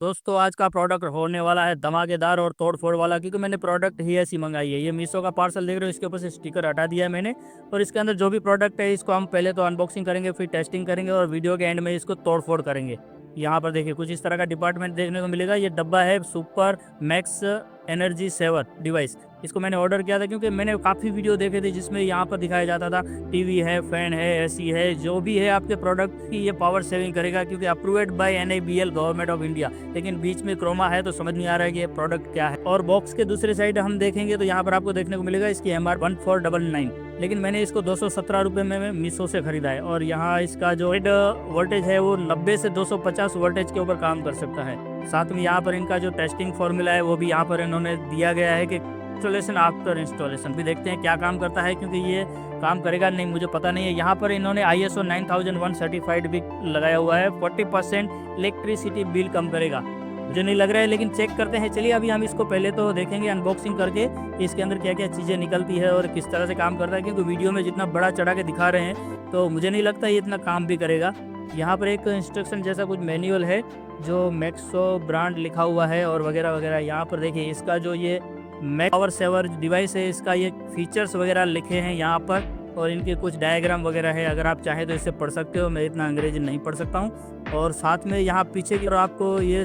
दोस्तों आज का प्रोडक्ट होने वाला है धमाकेदार और तोड़ फोड़ वाला, क्योंकि मैंने प्रोडक्ट ही ऐसी मंगाई है। ये मीशो का पार्सल देख रहे हो, इसके ऊपर से स्टिकर हटा दिया है मैंने। और इसके अंदर जो भी प्रोडक्ट है इसको हम पहले तो अनबॉक्सिंग करेंगे, फिर टेस्टिंग करेंगे और वीडियो के एंड में इसको तोड़ फोड़ करेंगे। यहाँ पर देखिए कुछ इस तरह का डिपार्टमेंट देखने को मिलेगा। ये डब्बा है super max energy saver device. इसको मैंने ऑर्डर किया था क्योंकि मैंने काफ़ी वीडियो देखे थे जिसमें यहाँ पर दिखाया जाता था टीवी है, फैन है, एसी है, जो भी है आपके प्रोडक्ट की ये पावर सेविंग करेगा, क्योंकि approved by NABL government of India. लेकिन बीच में क्रोमा है तो समझ नहीं आ रहा है कि ये प्रोडक्ट क्या है। और बॉक्स के दूसरे साइड हम देखेंगे तो यहाँ पर आपको देखने को मिलेगा इसकी MR 1499, लेकिन मैंने इसको 217 रुपये में मीशो से खरीदा है। और यहाँ इसका जो हेड वोल्टेज है वो 90 से 250 वोल्टेज के ऊपर काम कर सकता है। साथ में यहाँ पर इनका जो टेस्टिंग फॉर्मूला है वो भी यहाँ पर इन्होंने दिया गया है कि इंस्टॉलेशन आफ्टर इंस्टॉलेशन भी देखते हैं क्या काम करता है, क्योंकि ये काम करेगा नहीं मुझे पता नहीं है। यहाँ पर इन्होंने ISO 9001 सर्टिफाइड भी लगाया हुआ है। 40% इलेक्ट्रिसिटी बिल कम करेगा, मुझे नहीं लग रहा है, लेकिन चेक करते हैं। चलिए अभी हम इसको पहले तो देखेंगे अनबॉक्सिंग करके इसके अंदर क्या क्या चीज़ें निकलती है और किस तरह से काम करता है, क्योंकि वीडियो में जितना बड़ा चढ़ा के दिखा रहे हैं तो मुझे नहीं लगता ये इतना काम भी करेगा। यहाँ पर एक इंस्ट्रक्शन जैसा कुछ मैनुअल है जो मैक्सो ब्रांड लिखा हुआ है और वगैरह वगैरह। यहाँ पर देखिए इसका जो ये मैक्स पावर सेवर डिवाइस है इसका ये फीचर्स वगैरह लिखे हैं यहाँ पर, और इनके कुछ डायग्राम वगैरह है। अगर आप चाहें तो इससे पढ़ सकते हो, मैं इतना अंग्रेजी नहीं पढ़ सकता हूँ। और साथ में यहाँ पीछे की तरफ आपको ये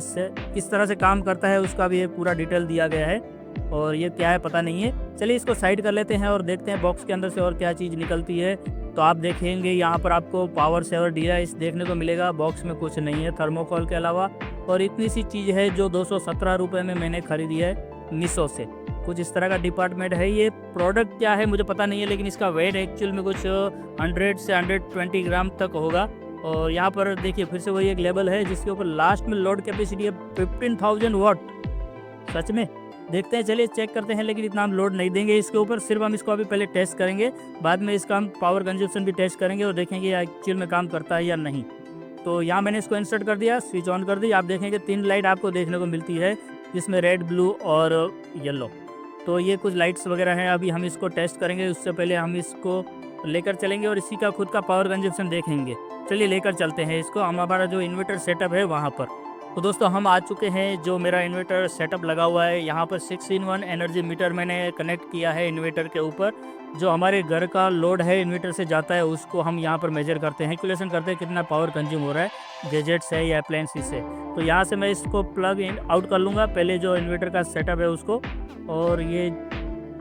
किस तरह से काम करता है उसका भी ये पूरा डिटेल दिया गया है, और ये क्या है पता नहीं है। चलिए इसको साइड कर लेते हैं और देखते हैं बॉक्स के अंदर से और क्या चीज़ निकलती है। तो आप देखेंगे यहाँ पर आपको पावर सेवर डिवाइस देखने को मिलेगा। बॉक्स में कुछ नहीं है थर्मोकोल के अलावा, और इतनी सी चीज़ है जो 217 रुपये में मैंने खरीदी है मीशो से। कुछ इस तरह का डिपार्टमेंट है। ये प्रोडक्ट क्या है मुझे पता नहीं है, लेकिन इसका वेट एक्चुअल में कुछ 100 से 120 ग्राम तक होगा। और यहाँ पर देखिए फिर से वही एक लेबल है जिसके ऊपर लास्ट में लोड कैपेसिटी है 15,000 वाट। सच में देखते हैं, चलिए चेक करते हैं। लेकिन इतना हम लोड नहीं देंगे इसके ऊपर, सिर्फ हम इसको अभी पहले टेस्ट करेंगे, बाद में इसका हम पावर कंजप्शन भी टेस्ट करेंगे और देखेंगे एक्चुअल में काम करता है या नहीं। तो यहाँ मैंने इसको इंसर्ट कर दिया, स्विच ऑन कर दी। आप देखेंगे 3 लाइट आपको देखने को मिलती है जिसमें रेड, ब्लू और येलो। तो ये कुछ लाइट्स वगैरह हैं। अभी हम इसको टेस्ट करेंगे, उससे पहले हम इसको लेकर चलेंगे और इसी का खुद का पावर कंजप्शन देखेंगे। चलिए लेकर चलते हैं इसको, हमारा जो इन्वर्टर सेटअप है वहाँ पर। तो दोस्तों हम आ चुके हैं, जो मेरा इन्वर्टर सेटअप लगा हुआ है यहाँ पर 6-in-1 एनर्जी मीटर मैंने कनेक्ट किया है इन्वर्टर के ऊपर। जो हमारे घर का लोड है इन्वर्टर से जाता है उसको हम यहाँ पर मेजर करते हैं, कैलकुलेशन करते हैं कितना पावर कंज्यूम हो रहा है गैजेट से या अप्लायंसेस से। तो यहाँ से मैं इसको प्लग इन आउट कर लूँगा पहले जो इन्वर्टर का सेटअप है उसको, और ये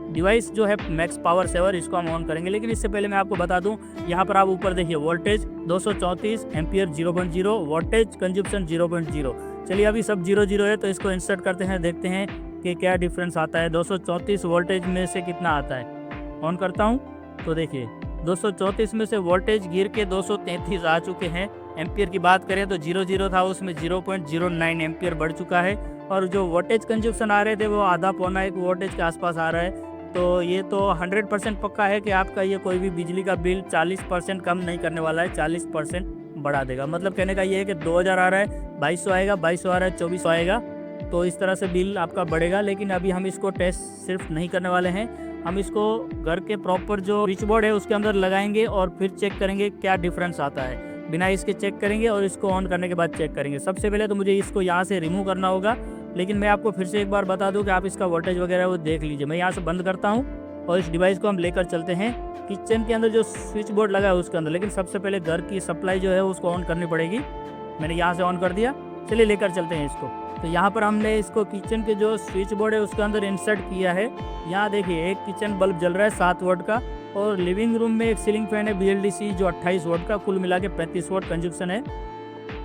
डिवाइस जो है मैक्स पावर सेवर इसको हम ऑन करेंगे। लेकिन इससे पहले मैं आपको बता दूं, यहाँ पर आप ऊपर देखिए वोल्टेज 234 एम्पियर 0.0, वोल्टेज कंजप्शन 0.0। चलिए अभी सब 0 है तो इसको इंसर्ट करते हैं, देखते हैं कि क्या डिफरेंस आता है। 234 वोल्टेज में से कितना आता है, ऑन करता हूँ तो देखिए 234 में से वोल्टेज गिर के 233 आ चुके हैं। एम्पियर की बात करें तो 0 था उसमें 0.09 एम्पियर बढ़ चुका है। और जो वोल्टेज कंजप्शन आ रहे थे वो आधा पौना 1 वोल्टेज के आसपास आ रहा है। तो ये तो 100% पक्का है कि आपका ये कोई भी बिजली का बिल 40% कम नहीं करने वाला है, 40% बढ़ा देगा। मतलब कहने का ये है कि 2000 आ रहा है 2200 आएगा, 2200 आ रहा है 2400 आएगा। तो इस तरह से बिल आपका बढ़ेगा। लेकिन अभी हम इसको टेस्ट सिर्फ नहीं करने वाले हैं, हम इसको घर के प्रॉपर जो स्विच बोर्ड है उसके अंदर लगाएंगे और फिर चेक करेंगे क्या डिफरेंस आता है। बिना इसके चेक करेंगे और इसको ऑन करने के बाद चेक करेंगे। सबसे पहले तो मुझे इसको यहाँ से रिमूव करना होगा, लेकिन मैं आपको फिर से एक बार बता दूं कि आप इसका वोल्टेज वगैरह वो देख लीजिए। मैं यहाँ से बंद करता हूँ और इस डिवाइस को हम लेकर चलते हैं किचन के अंदर जो स्विच बोर्ड लगा है उसके अंदर। लेकिन सबसे पहले घर की सप्लाई जो है उसको ऑन करनी पड़ेगी। मैंने यहाँ से ऑन कर दिया, चलिए लेकर चलते हैं इसको। तो यहाँ पर हमने इसको किचन के जो स्विच बोर्ड है उसके अंदर इंसर्ट किया है। यहाँ देखिए एक किचन बल्ब जल रहा है 7 वाट का, और लिविंग रूम में एक सीलिंग फैन है BLDC जो 28 वाट का, कुल मिला के 35 वाट कंजप्शन है।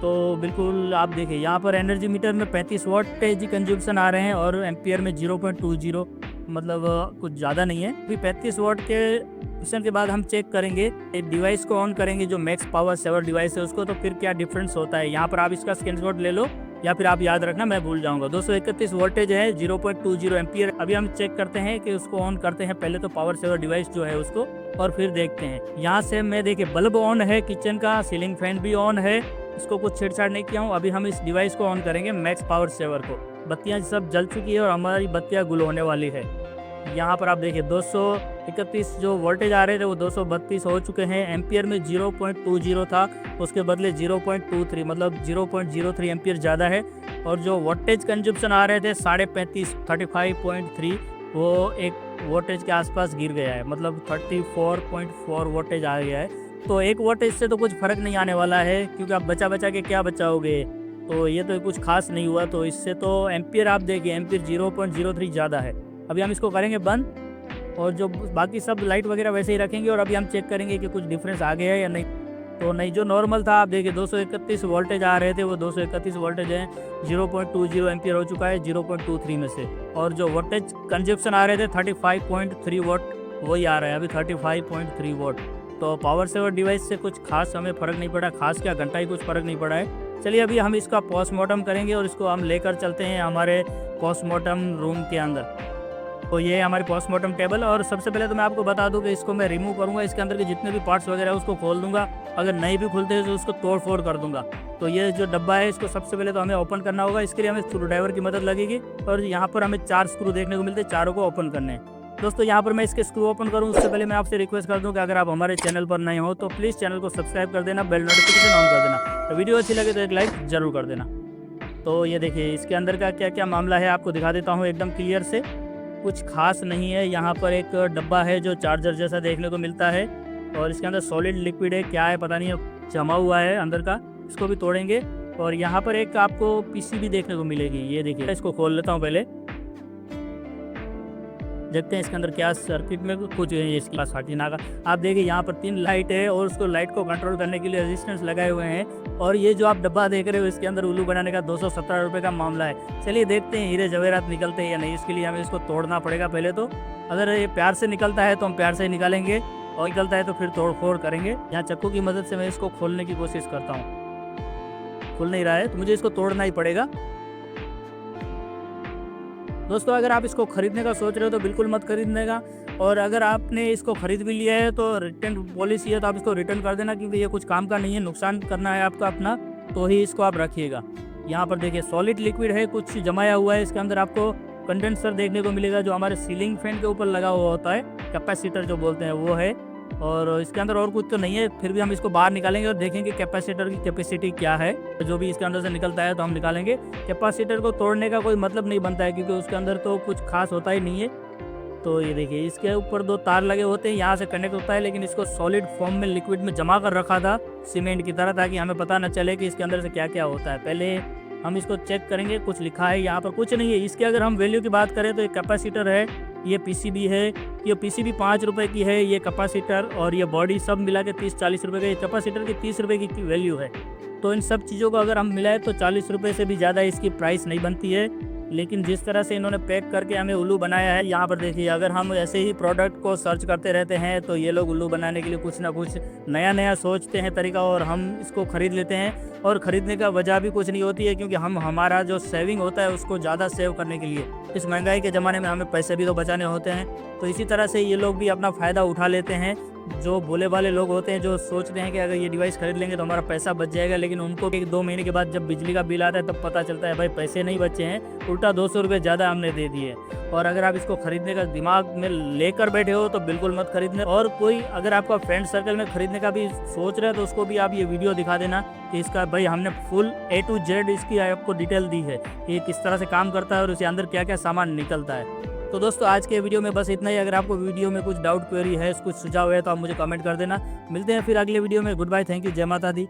तो बिल्कुल आप देखिए यहाँ पर एनर्जी मीटर में 35 वाट जी कंजप्शन आ रहे हैं और एम्पियर में 0.20, मतलब कुछ ज़्यादा नहीं है। फिर 35 वाट के कंजप्शन के बाद हम चेक करेंगे डिवाइस को ऑन करेंगे जो मैक्स पावर सेवर डिवाइस है उसको, तो फिर क्या डिफरेंस होता है। यहाँ पर आप इसका स्क्रीनशॉट ले लो या फिर आप याद रखना, मैं भूल जाऊंगा। 231 वोल्टेज है, 0.20 एम्पियर। अभी हम चेक करते हैं कि उसको ऑन करते हैं पहले तो पावर सेवर डिवाइस जो है उसको, और फिर देखते हैं। यहाँ से मैं देखिए बल्ब ऑन है किचन का, सीलिंग फैन भी ऑन है, इसको कुछ छेड़छाड़ नहीं किया हूँ। अभी हम इस डिवाइस को ऑन करेंगे मैक्स पावर सेवर को। बत्तियाँ सब जल चुकी है और हमारी बत्तियाँ गुल होने वाली है। यहाँ पर आप देखिए 231 जो वोल्टेज आ रहे थे वो 232 हो चुके हैं। एम्पियर में 0.20 था, उसके बदले 0.23 मतलब 0.03 एम्पियर ज़्यादा है। और जो वोल्टेज कंजप्शन आ रहे थे 35.3 वो एक वोल्टेज के आसपास गिर गया है, मतलब 34.4 वोल्टेज आ गया है। तो एक वोल्टेज से तो कुछ फ़र्क नहीं आने वाला है, क्योंकि आप बचा बचा के क्या बचाओगे। तो ये तो कुछ खास नहीं हुआ। तो इससे तो एम्पियर आप देखिए, एम्पियर 0.03 ज़्यादा है। अभी हम इसको करेंगे बंद, और जो बाकी सब लाइट वगैरह वैसे ही रखेंगे। और अभी हम चेक करेंगे कि कुछ डिफरेंस आ गया है या नहीं। तो नहीं, जो नॉर्मल था आप देखिए 231 वोल्टेज आ रहे थे वो 231 वोल्टेज हैं, 0.20 एम्पियर हो चुका है 0.23 में से। और जो वोल्टेज कंजप्शन आ रहे थे 35.3 वोट, वही आ रहा है अभी 35.3 वोट। तो पावर सेवर डिवाइस से कुछ खास हमें फ़र्क नहीं पड़ा, खास क्या घंटा ही कुछ फ़र्क नहीं पड़ा है। चलिए अभी हम इसका पोस्टमार्टम करेंगे और इसको हम लेकर चलते हैं हमारे पोस्टमार्टम रूम के अंदर। तो ये है हमारी पोस्टमार्टम टेबल। और सबसे पहले तो मैं आपको बता दूं कि इसको मैं रिमूव करूंगा, इसके अंदर के जितने भी पार्ट्स वगैरह है उसको खोल दूंगा। अगर नहीं भी खुलते हैं तो उसको तोड़ फोड़ कर दूंगा। तो ये जो डब्बा है इसको सबसे पहले तो हमें ओपन करना होगा। इसके लिए हमें स्क्रू ड्राइवर की मदद लगेगी, और यहाँ पर हमें 4 स्क्रू देखने को मिलते हैं, चारों को ओपन करने हैं। दोस्तों यहाँ पर मैं इसके स्क्रू ओपन करूँ उससे पहले मैं आपसे रिक्वेस्ट कर दूँ कि अगर आप हमारे चैनल पर नए हो तो प्लीज़ चैनल को सब्सक्राइब कर देना, बेल नोटिफिकेशन ऑन कर देना। तो वीडियो अच्छी लगे तो एक लाइक ज़रूर कर देना। तो ये देखिए इसके अंदर का क्या क्या मामला है आपको दिखा देता हूँ एकदम क्लियर से। कुछ खास नहीं है। यहाँ पर एक डब्बा है जो चार्जर जैसा देखने को मिलता है, और इसके अंदर सॉलिड लिक्विड है, क्या है पता नहीं, जमा हुआ है अंदर का। इसको भी तोड़ेंगे। और यहाँ पर एक आपको पीसीबी देखने को मिलेगी, ये देखिए। इसको खोल लेता हूँ पहले, देखते हैं इसके अंदर क्या सर्किट में कुछ है। इसके पास हटीना का आप देखिए यहाँ पर 3 लाइट है, और उसको लाइट को कंट्रोल करने के लिए रेजिस्टेंस लगाए हुए हैं। और ये जो आप डब्बा देख रहे हो इसके अंदर उल्लू बनाने का 217 रुपये का मामला है। चलिए देखते हैं हीरे जवेरात निकलते हैं या नहीं। इसके लिए हमें इसको तोड़ना पड़ेगा पहले तो। अगर ये प्यार से निकलता है तो हम प्यार से ही निकालेंगे, और निकलता है तो फिर तोड़ फोड़ करेंगे। यहाँ चाकू की मदद से मैं इसको खोलने की कोशिश करता हूँ, खुल नहीं रहा है तो मुझे इसको तोड़ना ही पड़ेगा। दोस्तों अगर आप इसको खरीदने का सोच रहे हो तो बिल्कुल मत खरीदने का। और अगर आपने इसको खरीद भी लिया है तो रिटर्न पॉलिसी है, तो आप इसको रिटर्न कर देना, क्योंकि ये कुछ काम का नहीं है, नुकसान करना है आपका अपना, तो ही इसको आप रखिएगा। यहाँ पर देखिए सॉलिड लिक्विड है, कुछ जमाया हुआ है। इसके अंदर आपको कंडेंसर देखने को मिलेगा जो हमारे सीलिंग फैन के ऊपर लगा हुआ होता है, कैपेसिटर जो बोलते हैं वो है। और इसके अंदर और कुछ तो नहीं है। फिर भी हम इसको बाहर निकालेंगे और देखेंगे कैपेसिटर की कैपेसिटी क्या है। जो भी इसके अंदर से निकलता है तो हम निकालेंगे। कैपेसिटर को तोड़ने का कोई मतलब नहीं बनता है, क्योंकि उसके अंदर तो कुछ खास होता ही नहीं है। तो ये देखिए इसके ऊपर 2 तार लगे होते हैं, यहाँ से कनेक्ट होता है, लेकिन इसको सॉलिड फॉर्म में लिक्विड में जमा कर रखा था सीमेंट की तरह, ताकि हमें पता न चले कि इसके अंदर से क्या क्या होता है। पहले हम इसको चेक करेंगे, कुछ लिखा है यहाँ पर, कुछ नहीं है। इसके अगर हम वैल्यू की बात करें तो ये कैपेसिटर है, ये पीसीबी है, ये पीसीबी 5 रुपये की है, ये कैपेसिटर और ये बॉडी सब मिला के 30-40 रुपये का, ये कैपेसिटर की 30 रुपये की वैल्यू है। तो इन सब चीज़ों को अगर हम मिलाए तो 40 रुपये से भी ज़्यादा इसकी प्राइस नहीं बनती है। लेकिन जिस तरह से इन्होंने पैक करके हमें उल्लू बनाया है, यहाँ पर देखिए, अगर हम ऐसे ही प्रोडक्ट को सर्च करते रहते हैं तो ये लोग उल्लू बनाने के लिए कुछ ना कुछ नया नया सोचते हैं तरीका, और हम इसको ख़रीद लेते हैं। और ख़रीदने का वजह भी कुछ नहीं होती है, क्योंकि हम हमारा जो सेविंग होता है उसको ज़्यादा सेव करने के लिए, इस महंगाई के ज़माने में हमें पैसे भी तो बचाने होते हैं। तो इसी तरह से ये लोग भी अपना फ़ायदा उठा लेते हैं। जो भोले वाले लोग होते हैं जो सोचते हैं कि अगर ये डिवाइस खरीद लेंगे तो हमारा पैसा बच जाएगा, लेकिन उनको 1-2 महीने के बाद जब बिजली का बिल आता है तब पता चलता है भाई पैसे नहीं बचे हैं, उल्टा 200 रुपये ज़्यादा हमने दे दिए। और अगर आप इसको खरीदने का दिमाग में लेकर बैठे हो तो बिल्कुल मत खरीदने। और कोई अगर आपका फ्रेंड सर्कल में खरीदने का भी सोच रहे हैं तो उसको भी आप ये वीडियो दिखा देना कि इसका भाई हमने फुल A to Z इसकी आपको डिटेल दी है, ये किस तरह से काम करता है और उसके अंदर क्या क्या सामान निकलता है। तो दोस्तों आज के वीडियो में बस इतना ही। अगर आपको वीडियो में कुछ डाउट क्वेरी है, कुछ सुझाव है तो आप मुझे कमेंट कर देना। मिलते हैं फिर अगले वीडियो में। गुड बाय, थैंक यू, जय माता दी।